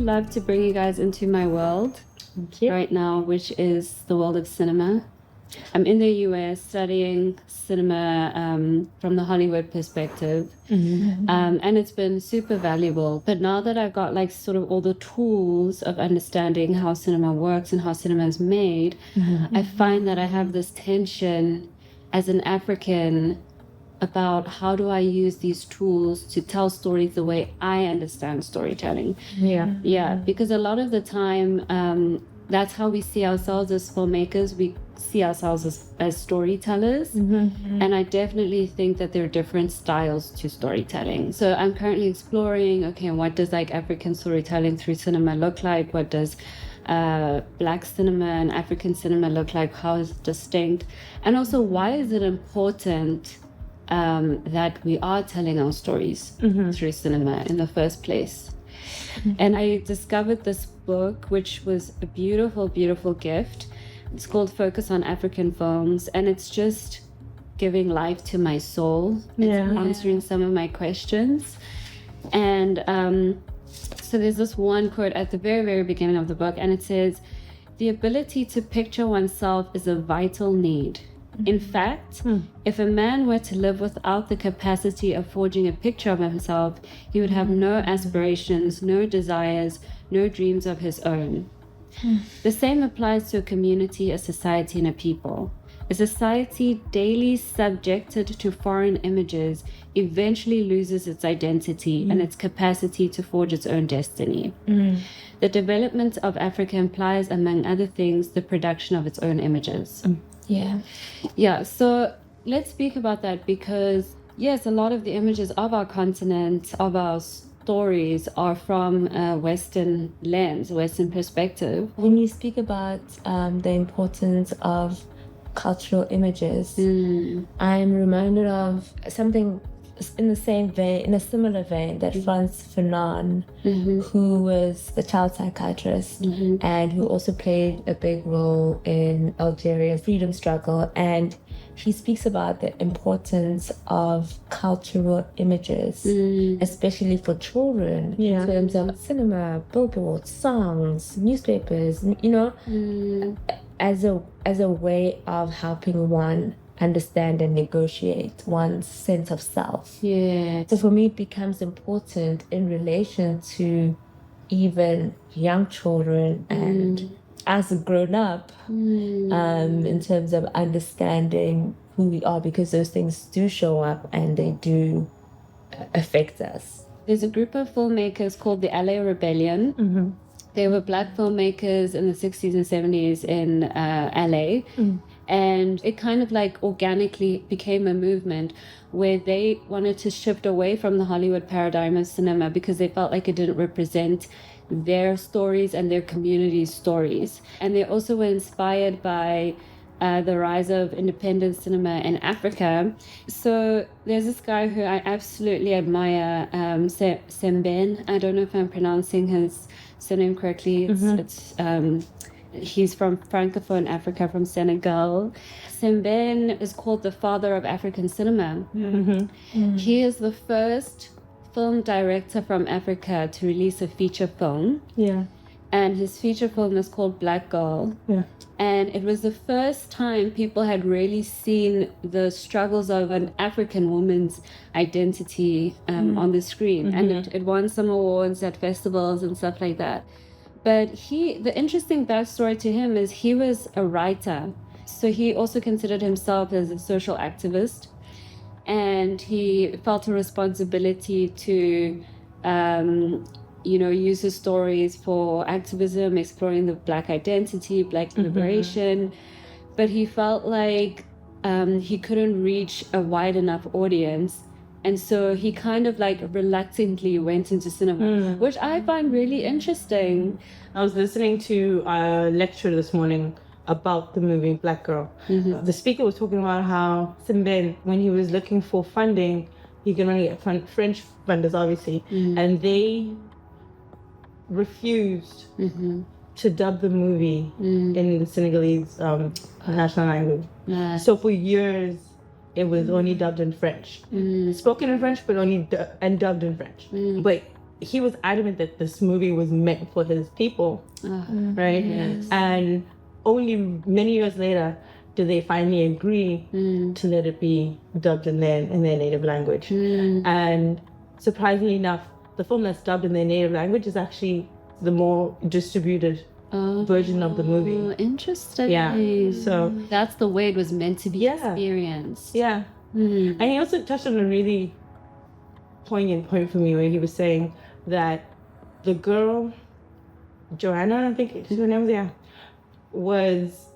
love to bring you guys into my world right now, which is the world of cinema. I'm in the US studying cinema from the Hollywood perspective. And it's been super valuable. But now that I've got like sort of all the tools of understanding how cinema works and how cinema is made, I find that I have this tension as an African about how do I use these tools to tell stories the way I understand storytelling. Yeah, because a lot of the time, that's how we see ourselves as filmmakers. We see ourselves as storytellers. And I definitely think that there are different styles to storytelling. So I'm currently exploring, okay, what does like African storytelling through cinema look like? What does Black cinema and African cinema look like? How is it distinct? And also, why is it important that we are telling our stories through cinema in the first place? And I discovered this book, which was a beautiful, beautiful gift. It's called Focus on African Films, and it's just giving life to my soul. It's answering some of my questions. And so there's this one quote at the very, very beginning of the book, and it says, "The ability to picture oneself is a vital need. In fact, if a man were to live without the capacity of forging a picture of himself, he would have no aspirations, no desires, no dreams of his own." The same applies to a community, a society, and a people. A society daily subjected to foreign images eventually loses its identity and its capacity to forge its own destiny. The development of Africa implies, among other things, the production of its own images. Yeah, so let's speak about that because, yes, a lot of the images of our continent, of our stories are from a Western lens, Western perspective. When you speak about the importance of cultural images, I'm reminded of something in the same vein, in a similar vein, that Frantz Fanon, who was the child psychiatrist and who also played a big role in Algeria's freedom struggle. And he speaks about the importance of cultural images, especially for children, in terms of cinema, billboards, songs, newspapers, you know, as a way of helping one understand and negotiate one's sense of self. So for me, it becomes important in relation to even young children and as a grown-up, in terms of understanding who we are, because those things do show up and they do affect us. There's a group of filmmakers called the LA Rebellion. They were Black filmmakers in the 60s and 70s in LA. And it kind of like organically became a movement where they wanted to shift away from the Hollywood paradigm of cinema because they felt like it didn't represent their stories and their community's stories. And they also were inspired by the rise of independent cinema in Africa. So there's this guy who I absolutely admire, Sembène. I don't know if I'm pronouncing his surname correctly. He's from Francophone Africa, from Senegal. Sembène is called the father of African cinema. He is the first film director from Africa to release a feature film. And his feature film is called Black Girl. And it was the first time people had really seen the struggles of an African woman's identity on the screen. And it won some awards at festivals and stuff like that. But the interesting backstory to him is he was a writer. So he also considered himself as a social activist. And he felt a responsibility to, use his stories for activism, exploring the Black identity, Black liberation. But he felt like he couldn't reach a wide enough audience. And so he kind of like reluctantly went into cinema, which I find really interesting. I was listening to a lecture this morning about the movie Black Girl. The speaker was talking about how Sembène, when he was looking for funding, he could only get French funders, obviously, and they refused to dub the movie in the Senegalese national language. So for years, it was only dubbed in French. Spoken in French, but only and dubbed in French. But he was adamant that this movie was meant for his people, right? Yes. And only many years later did they finally agree to let it be dubbed in their native language. And surprisingly enough, the film that's dubbed in their native language is actually the more distributed version of the movie. Interesting. Yeah. So that's the way it was meant to be Yeah. experienced. yeah. And he also touched on a really poignant point for me where he was saying that the girl, Joanna, I think her name was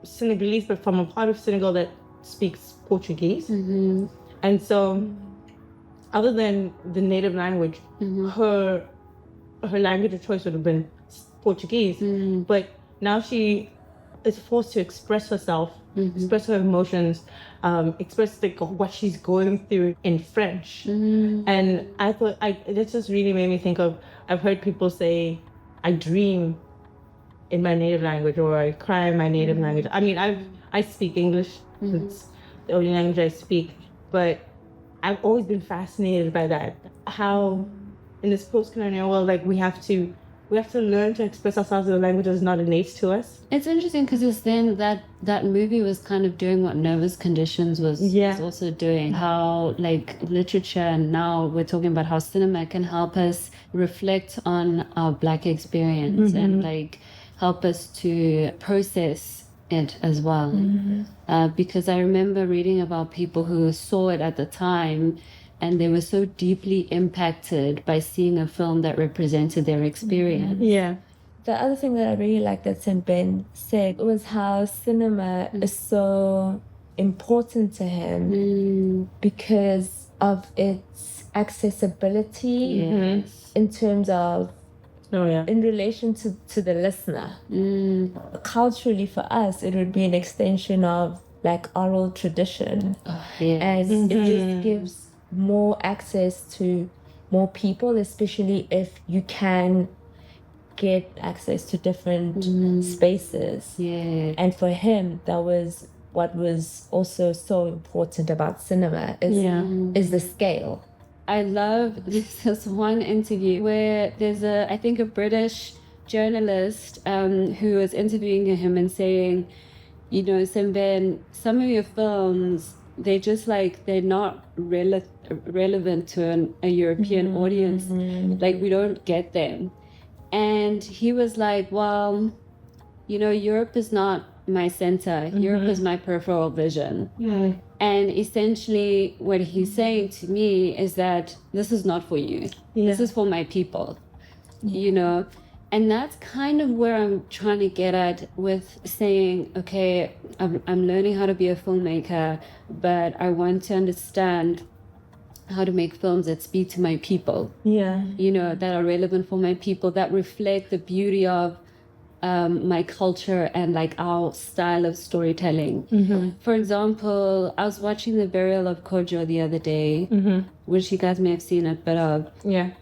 Senegalese, but from a part of Senegal that speaks Portuguese. And so, other than the native language, her language of choice would have been Portuguese. But now she is forced to express herself, express her emotions, express like what she's going through in French. And I thought that just really made me think of, I've heard people say, I dream in my native language, or I cry in my native language. I mean, I speak English. It's the only language I speak. But I've always been fascinated by that. How in this post-colonial world, like we have to learn to express ourselves in a language that's not innate to us. It's interesting because then that movie was kind of doing what Nervous Conditions was also doing. How like literature, and now we're talking about how cinema can help us reflect on our Black experience and like help us to process it as well. Because I remember reading about people who saw it at the time and they were so deeply impacted by seeing a film that represented their experience. Yeah. The other thing that I really liked that St. Ben said was how cinema is so important to him because of its accessibility in terms of in relation to the listener. Culturally for us, it would be an extension of like oral tradition. And it just gives more access to more people, especially if you can get access to different spaces. And for him, that was what was also so important about cinema is the scale. I love this one interview where there's I think a British journalist who was interviewing him and saying, you know, Semben, some of your films, they're just like, they're not relevant to a European audience. Like, we don't get them. And he was like, well, you know, Europe is not my center. Europe is my peripheral vision. And essentially what he's saying to me is that this is not for you. This is for my people, you know? And that's kind of where I'm trying to get at with saying, okay, I'm learning how to be a filmmaker, but I want to understand how to make films that speak to my people. You know, that are relevant for my people, that reflect the beauty of my culture and like our style of storytelling. For example, I was watching The Burial of Kojo the other day, which you guys may have seen a bit of.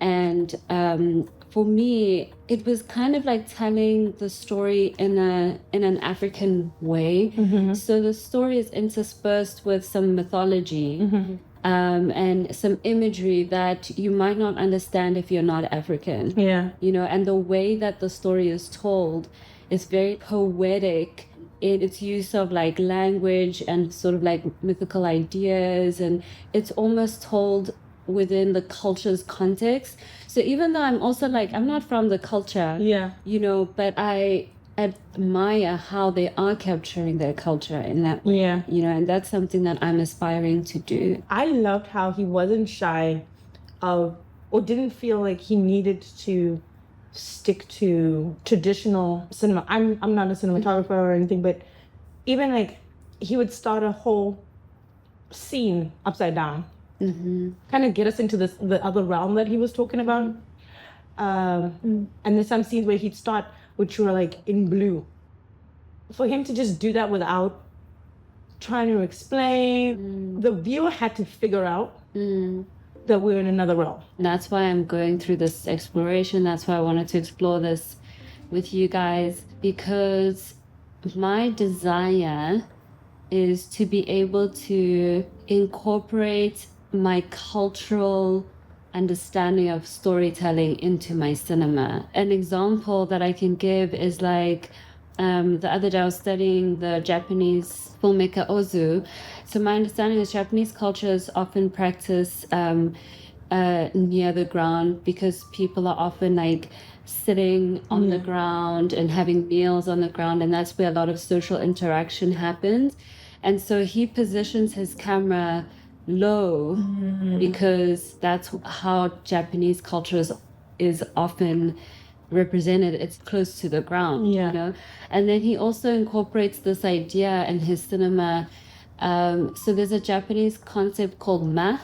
And for me, it was kind of like telling the story in an African way. So the story is interspersed with some mythology and some imagery that you might not understand if you're not African. You know, and the way that the story is told is very poetic in its use of like language and sort of like mythical ideas, and it's almost told within the culture's context. So even though I'm also like, I'm not from the culture, you know, but I admire how they are capturing their culture in that way, you know, and that's something that I'm aspiring to do. I loved how he wasn't shy of, or didn't feel like he needed to stick to traditional cinema. I'm not a cinematographer or anything, but even like he would start a whole scene upside down, kind of get us into the other realm that he was talking about. And there's some scenes where he'd start, which were like in blue. For him to just do that without trying to explain, the viewer had to figure out that we're in another realm. That's why I'm going through this exploration. That's why I wanted to explore this with you guys, because my desire is to be able to incorporate my cultural understanding of storytelling into my cinema. An example that I can give is like the other day I was studying the Japanese filmmaker Ozu. So my understanding is Japanese cultures often practice near the ground because people are often like sitting on the ground and having meals on the ground, and that's where a lot of social interaction happens. And so he positions his camera low because that's how Japanese culture is often represented. It's close to the ground, you know. And then he also incorporates this idea in his cinema. So there's a Japanese concept called ma.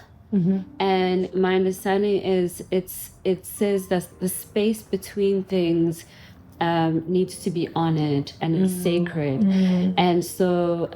And my understanding is it says that the space between things needs to be honored and it's sacred. And so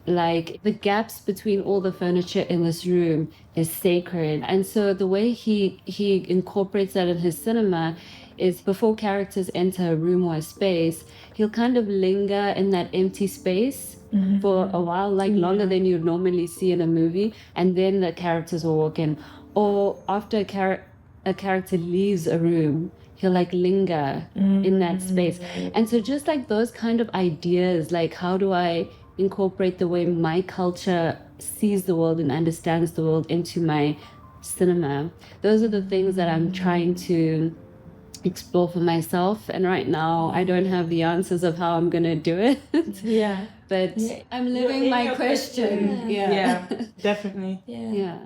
like the gaps between all the furniture in this room is sacred. And so the way he incorporates that in his cinema is before characters enter a room or a space, he'll kind of linger in that empty space for a while, like longer than you'd normally see in a movie, and then the characters will walk in. Or after a character leaves a room, he'll like linger in that space. And so just like those kind of ideas, like how do I incorporate the way my culture sees the world and understands the world into my cinema, those are the things that I'm trying to explore for myself. And right now I don't have the answers of how I'm gonna do it. But I'm living my question. Yeah, definitely. Yeah. Yeah.